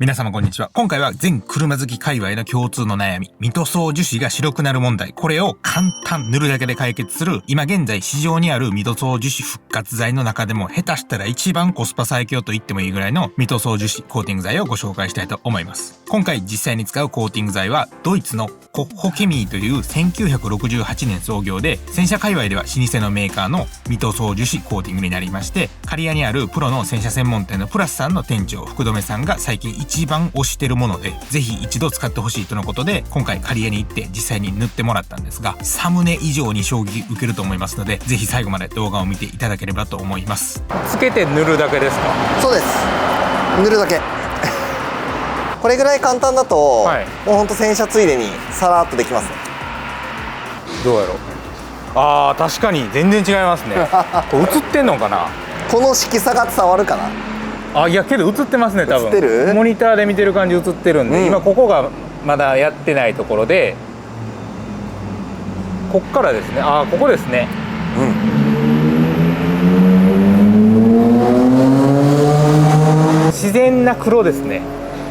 皆様こんにちは。今回は全車好き界隈の共通の悩み、ミ塗装樹脂が白くなる問題。これを簡単塗るだけで解決する、今現在市場にあるミ塗装樹脂復活剤の中でも下手したら一番コスパ最強と言ってもいいぐらいのミ塗装樹脂コーティング剤をご紹介したいと思います。今回実際に使うコーティング剤はドイツのコッホケミーという1968年創業で、洗車界隈では老舗のメーカーのミ塗装樹脂コーティングになりまして、刈谷にあるプロの洗車専門店のプラスさんの店長福留さんが最近一番推してるもので、ぜひ一度使ってほしいとのことで、今回刈谷に行って実際に塗ってもらったんですが、サムネ以上に衝撃受けると思いますので、ぜひ最後まで動画を見ていただければと思います。つけて塗るだけですか？そうです、塗るだけこれぐらい簡単だと、はい、もうほんと洗車ついでにさらっとできますね。どうやろう。あー、確かに全然違いますね。これ映ってんのかな？この色差が伝わるかな。あ、いやけど映ってますね。多分映ってる？モニターで見てる感じ映ってるんで、今ここがまだやってないところで、こっからですね。あー、ここですね。自然な黒ですね。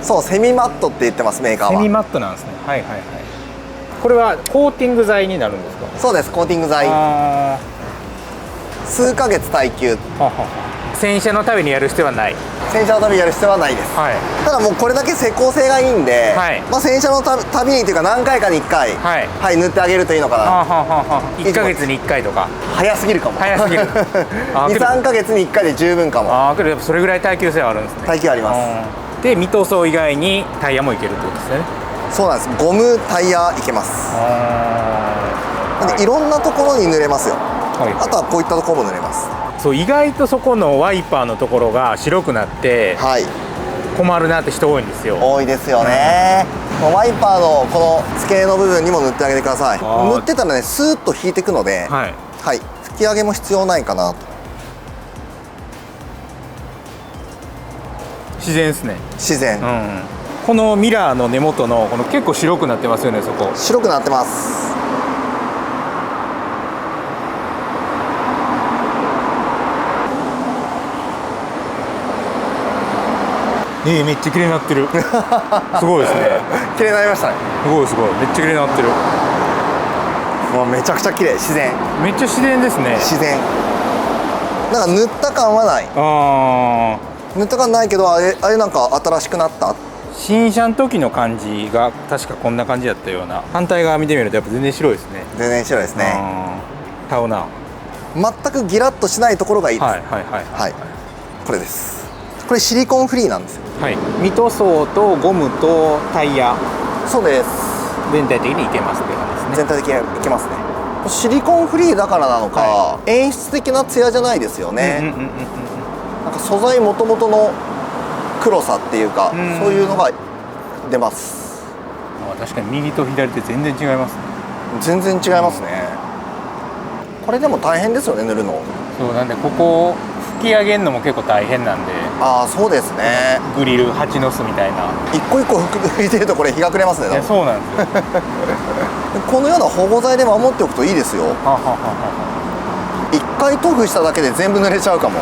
そう、セミマットって言ってます、メーカーは。セミマットなんですね。はいはいはい。これはコーティング剤になるんですか？そうです、コーティング剤。数ヶ月耐久。洗車のためにやる必要はない。洗車のためにやる必要はないです、はい、ただもうこれだけ施工性がいいんで、はい、まあ洗車のたびにというか何回かに1回、はいはい、塗ってあげるといいのかな。1ヶ月に1回とか早すぎるかも。早すぎる23ヶ月に1回で十分かも。けどやっぱそれぐらい耐久性はあるんですね。耐久あります。でミ塗装以外にタイヤもいけるってことですね。そうなんです、ゴムタイヤいけます。なんでいろんなところに塗れますよ、はい、あとはこういったところも塗れます。そう、意外とそこのワイパーのところが白くなって、はい、困るなって人多いんですよ。多いですよね、ワイパーのこの付け根の部分にも塗ってあげてください。塗ってたらね、スーッと引いていくので、はい、はい、拭き上げも必要ないかなと。自然ですね。自然、このミラーの根元のこの結構白くなってますよね。そこ白くなってます。めっちゃ綺麗になってる。すごいですね。綺麗になりましたね。すごいすごい、めっちゃ綺麗になってる。もうめちゃくちゃ綺麗、自然。めっちゃ自然ですね。自然。なんか塗った感はない。塗った感ないけど、あれなんか新しくなった。新車の時の感じが確かこんな感じだったような。反対側見てみるとやっぱ全然白いですね。全然白いですね。ちゃうな。全くギラッとしないところがいいです。はいはいはいはい。これです。これシリコンフリーなんですよ。はい。ミ塗装とゴムとタイヤ。そうです。全体的にいけますって感じですね。全体的にいけますね。シリコンフリーだからなのか、はい、演出的なツヤじゃないですよね。なんか素材元々の黒さっていうか、そういうのが出ます。確かに右と左って全然違いますね。全然違いますね。これでも大変ですよね、塗るの。そうなんで、ここ拭き上げるのも結構大変なんで。ああ、そうですね。グリル蜂の巣みたいな。一個一個拭いてるとこれ日が暮れますね。そうなんですよ。このような保護剤で守っておくといいですよ。一回塗布しただけで全部塗れちゃうかも。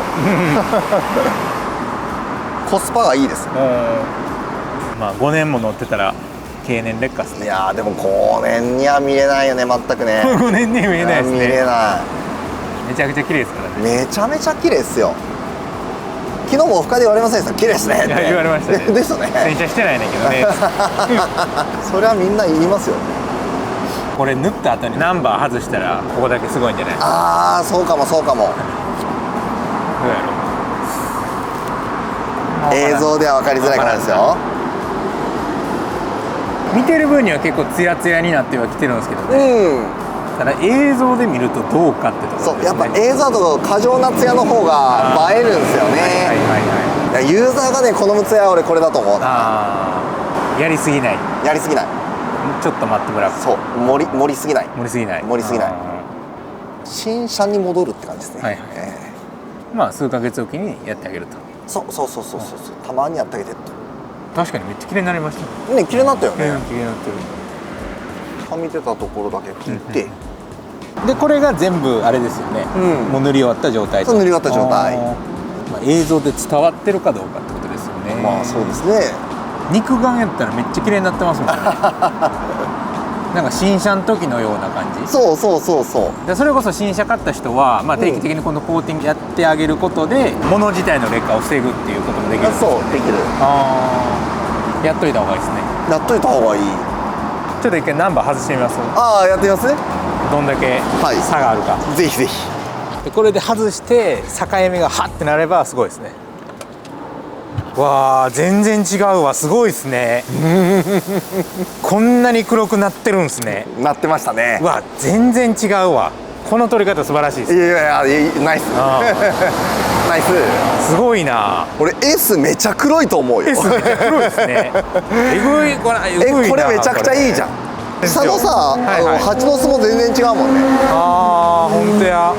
コスパがいいです。まあ5年も乗ってたら経年劣化ですね。いやー、でも5年には見れないよね、全くね。5年には見れないですね。見れない。めちゃくちゃ綺麗ですからね。めちゃめちゃ綺麗ですよ。昨日もオフ会で言われませんでした？綺麗ですねって。言われましたね。ですよね。洗車してないねんけどね。それはみんな言いますよ。これ塗った後にナンバー外したらここだけすごいんじゃない？ああ、そうかもそうかも。どうやろ。映像では分かりづらいからですよ。見てる分には結構ツヤツヤになってはきてるんですけどね。ただ映像で見るとどうかってところですね。そう、やっぱ映像だと過剰なツヤの方が映えるんですよね。ユーザーがね、好むツヤは俺これだと思う。やりすぎない。やりすぎない。ちょっと待ってもらう。そう、盛りすぎない。盛りすぎない。盛りすぎない。新車に戻るって感じですね。はい。まあ数ヶ月おきにやってあげると。そう、たまにやってあげてると。確かにめっちゃ綺麗になりましたね。綺麗になったよね。綺麗になってる。はみ出たところだけ切って、でこれが全部あれですよね、もう塗り終わった状態。そう、塗り終わった状態。映像で伝わってるかどうかってことですよね。まあそうですね。肉眼やったらめっちゃ綺麗になってますもんねなんか新車の時のような感じそうそうそうそうでそれこそ新車買った人は、まあ、定期的にこのコーティングやってあげることで、物自体の劣化を防ぐっていうこともできるんですよね。そうできる。ああやっといた方がいいですね。やっといた方がいい。ちょっと一回ナンバー外してみます。ああやってみます。どんだけはい差があるか、ぜひぜひ。でこれで外して境目がハッてなればすごいですね。わあ全然違うわ、すごいですねこんなに黒くなってるんですね。なってましたね。うわ全然違うわ。この撮り方素晴らしいです。いやいやいやナイスあナイス。すごいな。俺 S めちゃ黒いと思うよ。 S めっちゃ黒いですねえぐいこれえぐいな。これめちゃくちゃいいじゃん。下のさ、はいはい蜂の巣も全然違うもんね。あーほんとや。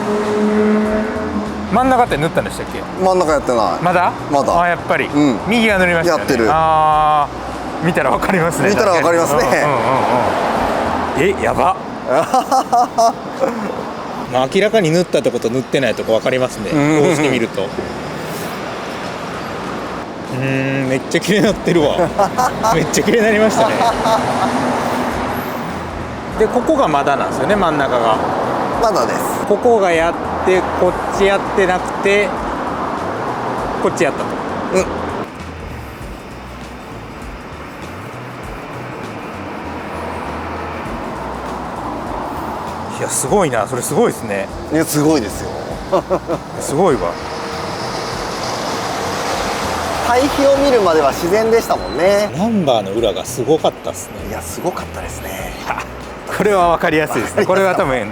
真ん中って塗ったんでしたっけ。真ん中やってない。まだまだあやっぱり、ん右は塗りましたよね。やってる。あー見たらわかりますね。見たらわかりますね。えやばまあ明らかに塗ったとこと塗ってないとこわかりますね。こうしてみるとめっちゃ綺麗になってるわめっちゃ綺麗になりましたねでここがまだなんですよね、真ん中が。まだです。ここがやってこっちやってなくてこっちやったと。いやすごいな、それすごいですね。いやすごいですよ。すごいわ。対比を見るまでは自然でしたもんね。ナンバーの裏がすごかったですね。いやすごかったですね。これは分かりやすいですね。これは多分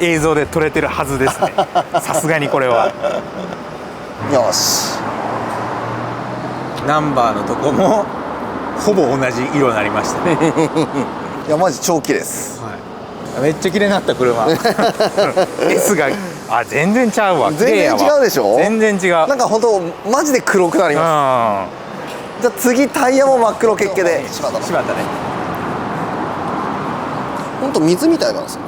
映像で撮れてるはずですねさすがにこれは。よし。ナンバーのとこもほぼ同じ色になりましたねいやマジ超綺麗です。めっちゃ綺麗になった車S が全然ちゃうわ。全然違うでしょ。全然違う。なんか本当マジで黒くなります。じゃあ次タイヤも真っ黒血系で柴田。柴田ね。本当水みたいなんですよ。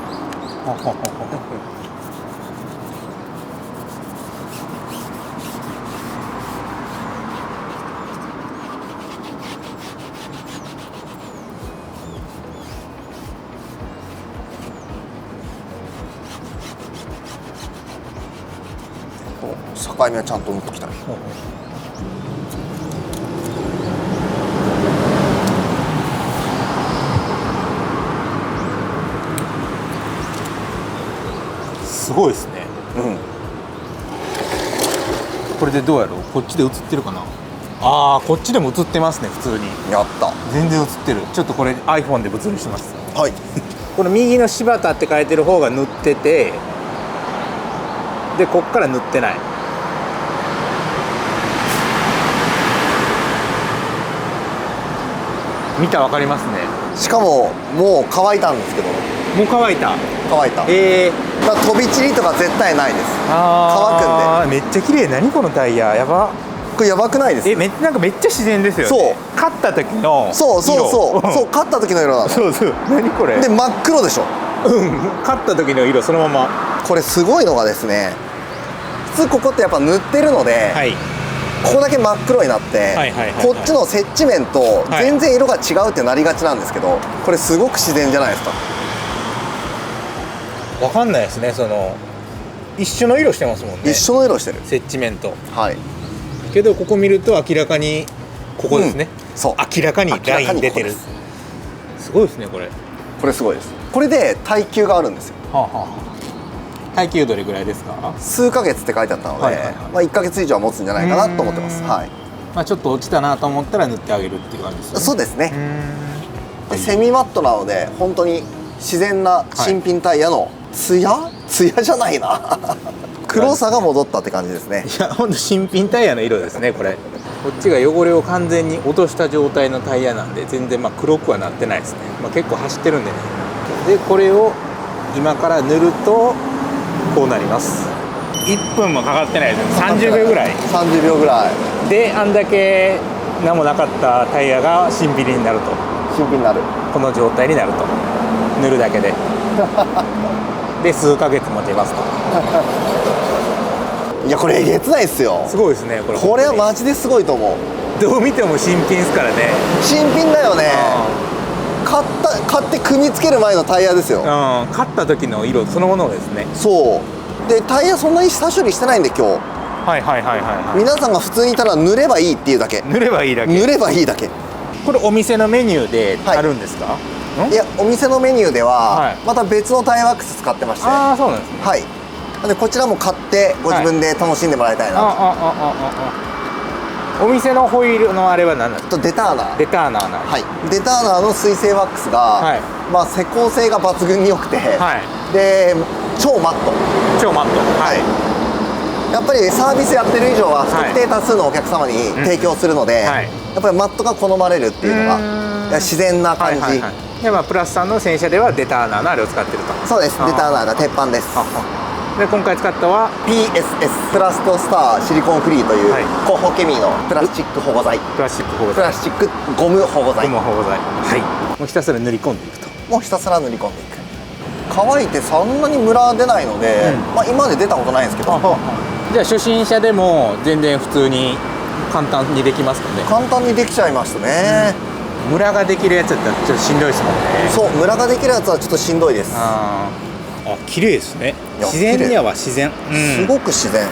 境目はちゃんと塗ってきた。すごいですね。これでどうやろう。こっちで映ってるかな。ああこっちでも映ってますね、普通に。やった。全然映ってる。ちょっとこれ iPhone で物理します。はい。この右の柴田って書いてる方が塗ってて、でこっから塗ってない。見たら分かりますね。しかももう乾いたんですけど。もう乾いた。乾いた。だから飛び散りとか絶対ないです。乾くんで。めっちゃ綺麗。何このタイヤやば。これやばくないですか。なんかめっちゃ自然ですよね。そう勝った時のそう勝った時の色なの。そう何これで真っ黒でしょ。勝った時の色そのまま。これすごいのがですね、普通ここってやっぱ塗ってるので、ここだけ真っ黒になって、こっちの接地面と全然色が違うってなりがちなんですけど、これすごく自然じゃないですか。わかんないですね。その一緒の色してますもんね。一緒の色してる。接地面と。はい。けどここ見ると明らかにここですね。そう。明らかにライン出てる。すごいですねこれ。これすごいです。これで耐久があるんですよ。耐久どれぐらいですか。数ヶ月って書いてあったので、まあ1ヶ月以上は持つんじゃないかなと思ってます。はい。まあちょっと落ちたなと思ったら塗ってあげるっていう感じですよね。そうですね。でセミマットなので本当に自然な新品タイヤのツヤじゃないな黒さが戻ったって感じですね。いや本当新品タイヤの色ですねこれ。こっちが汚れを完全に落とした状態のタイヤなんで全然まあ黒くはなってないですね。まあ結構走ってるんでね。でこれを今から塗るとこうなります。1分もかかってないです。30秒ぐらい。30秒ぐらいであんだけ何もなかったタイヤが新品になると。新品になる。この状態になると。塗るだけでで数ヶ月持ちますと。いやこれえげつないっすよ。すごいですねこれ。これはマジですごいと思う。どう見ても新品ですからね。新品だよね。買って組み付ける前のタイヤですよ。買った時の色そのものですね。そうで、タイヤそんなに下処理してないんで今日。はいはいはいはい。皆さんが普通にただ塗ればいいっていうだけ。塗ればいいだけ。塗ればいいだけ。これお店のメニューであるんですか？いや、お店のメニューでは、はいまた別のタイヤワックス使ってまして、ああそうなんですね。はい。なんでこちらも買ってご自分で楽しんでもらいたいなお店のホイールのあれは何なんですか？と。デターナー。デターナーなんはい。デターナーの水性ワックスが、はいまあ施工性が抜群に良くて、はいで超マット。超マット。やっぱりサービスやってる以上は不はい特定多数のお客様に提供するので、はいやっぱりマットが好まれるっていうのがいや自然な感じ。でまあプラスさんの洗車ではデターナーのあれを使ってると。そうです。デターナーが鉄板です。で今回使ったは PSS プラストスターシリコンフリーという、はいコホケミのプラスチック保護剤、プラスチック保護プラスチックゴム保護剤、ゴム保護剤。はい。もうひたすら塗り込んでいくと。もうひたすら塗り込んでいく。乾いてそんなにムラ出ないので、まあ今まで出たことないんですけど、じゃあ初心者でも全然普通に簡単にできますかね。簡単にできちゃいましたね。ムラができるやつだったらちょっとしんどいですもんね。そう、ムラができるやつはちょっとしんどいです。綺麗ですね。いや自然やわ自然。すごく自然。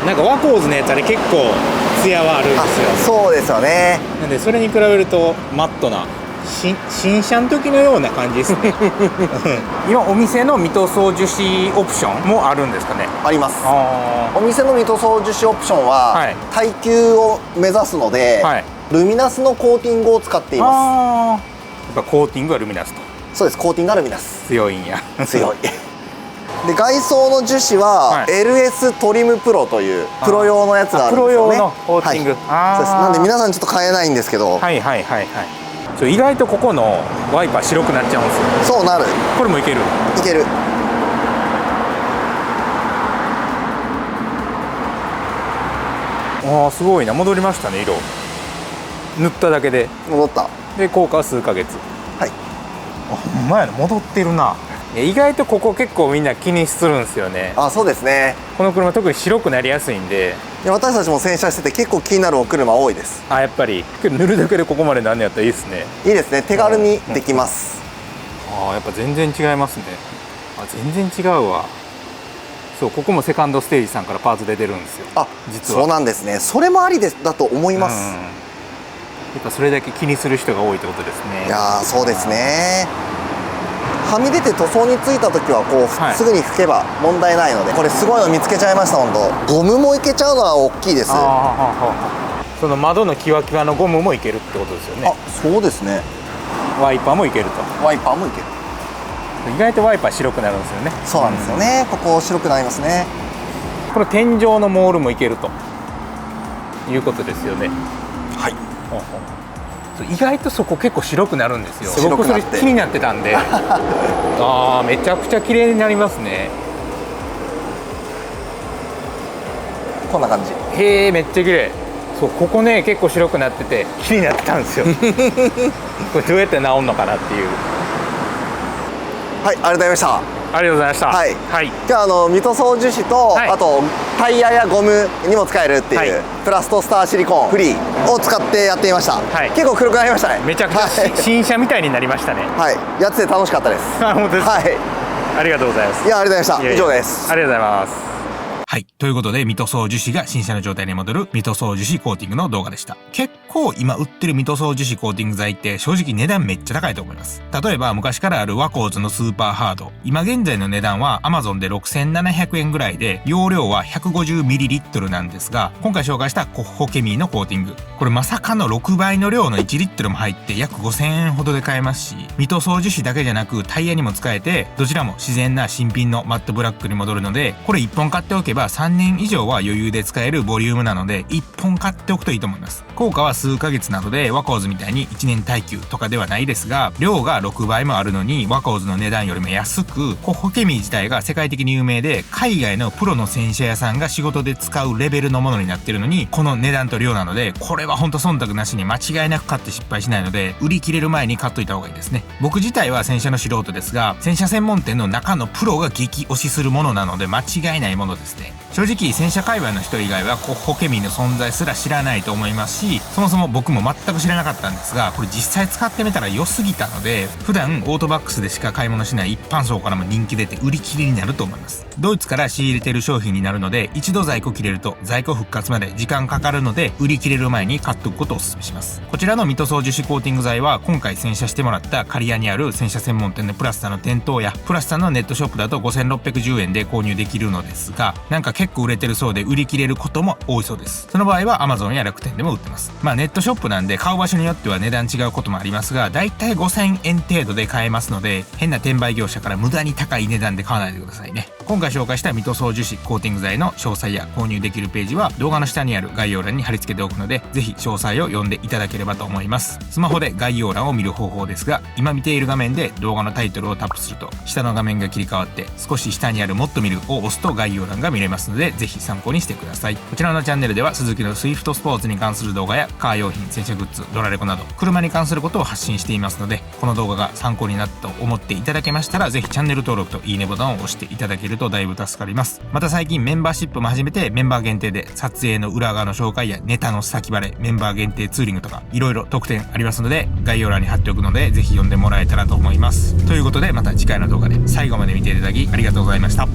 なんかワコーズのやつあれ結構ツヤはあるんですよ。そうですよね。なんでそれに比べるとマットな新車の時のような感じですね。今お店の未塗装樹脂オプションもあるんですかね。あります。あお店の未塗装樹脂オプションは、はい耐久を目指すので、はいルミナスのコーティングを使っていまやっぱコーティングはルミナスとす。そうです。コーティングがルミナス強いんや。強い。で外装の樹脂は、はい LS トリムプロというプロ用のやつがあるんですよね。プロ用のコーティング。はい、そうです。なんで皆さんちょっと買えないんですけど、はいはいはいはい。意外とここのワイパー白くなっちゃうんですよ。そうなる。これもいける。いける。ああすごいな、戻りましたね色。塗っただけで。戻った。で効果は数ヶ月。はい。ほんまやな、戻ってるな。意外とここ結構みんな気にするんですよね。あ、そうですね。この車特に白くなりやすいんで。いや私たちも洗車してて結構気になるお車多いです。やっぱりけど塗るだけでここまでなんねやったらいいですね。いいですね。手軽にできます。やっぱ全然違いますね。全然違うわ。そう、ここもセカンドステージさんからパーツ出てるんですよ。実はそうなんですね。それもありだと思います。やっぱそれだけ気にする人が多いってことですね。いやそうですね。はみ出て塗装についた時はこう、はいすぐに拭けば問題ないので、これすごいの見つけちゃいました。本当ゴムもいけちゃうのは大きいです。その窓のキワキワのゴムもいけるってことですよね。そうですね。ワイパーもいけると。ワイパーもいける。意外とワイパー白くなるんですよね。そうなんですよね。ここ白くなりますね。この天井のモールもいけるということですよね。はい。意外とそこ結構白くなるんですよ。白くなって僕それ気になってたんで。めちゃくちゃ綺麗になりますね。こんな感じ。へえ、めっちゃ綺麗。そう、ここね結構白くなってて気になってたんですよ。これどうやって直るのかなっていう。はい、ありがとうございました。ありがとうございました。はいはい。じゃあ未塗装樹脂と、はいあとタイヤやゴムにも使えるっていう、はいプラストスターシリコンフリーを使ってやってみました。はい結構黒くなりましたね。めちゃくちゃはい、新車みたいになりましたね。はいやってて楽しかったです。本当ですか。はいありがとうございます。いやありがとうございました。いやいや以上です。ありがとうございます。はい。ということで、未塗装樹脂が新車の状態に戻る未塗装樹脂コーティングの動画でした。結構今売ってる未塗装樹脂コーティング剤って正直値段めっちゃ高いと思います。例えば昔からあるワコーズのスーパーハード。今現在の値段は Amazon で6700円ぐらいで、容量は 150ml なんですが、今回紹介したコッホケミーのコーティング。これまさかの6倍の量の1リットルも入って約5000円ほどで買えますし、未塗装樹脂だけじゃなくタイヤにも使えて、どちらも自然な新品のマットブラックに戻るので、これ1本買っておけば3年以上は余裕で使えるボリュームなので、1本買っておくといいと思います。効果は数ヶ月なので、ワコーズみたいに1年耐久とかではないですが、量が6倍もあるのに、ワコーズの値段よりも安く、コッホケミー自体が世界的に有名で、海外のプロの洗車屋さんが仕事で使うレベルのものになってるのに、この値段と量なので、これはほんと忖度なしに間違いなく買って失敗しないので、売り切れる前に買っといた方がいいですね。僕自体は洗車の素人ですが、洗車専門店の中のプロが激推しするものなので間違いないものですね。正直洗車界隈の人以外はホケミの存在すら知らないと思いますし、そもそも僕も全く知らなかったんですが、これ実際使ってみたら良すぎたので、普段オートバックスでしか買い物しない一般層からも人気出て売り切りになると思います。ドイツから仕入れてる商品になるので、一度在庫切れると在庫復活まで時間かかるので、売り切れる前に買っておくことをお勧めします。こちらのミ塗装樹脂コーティング剤は今回洗車してもらった刈谷にある洗車専門店のプラスさんの店頭やプラスさんのネットショップだと5610円で購入できるのですが、なんか結構売れてるそうで売り切れることも多いそうです。その場合は Amazon や楽天でも売ってます。ネットショップなんで買う場所によっては値段違うこともありますが、だいたい5000円程度で買えますので、変な転売業者から無駄に高い値段で買わないでくださいね。今回紹介したミ塗装樹脂コーティング剤の詳細や購入できるページは動画の下にある概要欄に貼り付けておくので、ぜひ詳細を読んでいただければと思います。スマホで概要欄を見る方法ですが、今見ている画面で動画のタイトルをタップすると下の画面が切り替わって、少し下にあるもっと見るを押すと概要欄が見れますので、ぜひ参考にしてください。こちらのチャンネルではスズキのスイフトスポーツに関する動画やカー用品、洗車グッズ、ドラレコなど車に関することを発信していますので、この動画が参考になったと思っていただけましたら、ぜひチャンネル登録といいねボタンを押していただけるとだいぶ助かります。また最近メンバーシップも始めて、メンバー限定で撮影の裏側の紹介やネタの先バレ、メンバー限定ツーリングとかいろいろ特典ありますので、概要欄に貼っておくのでぜひ読んでもらえたらと思います。ということで、また次回の動画で最後まで見ていただきありがとうございました。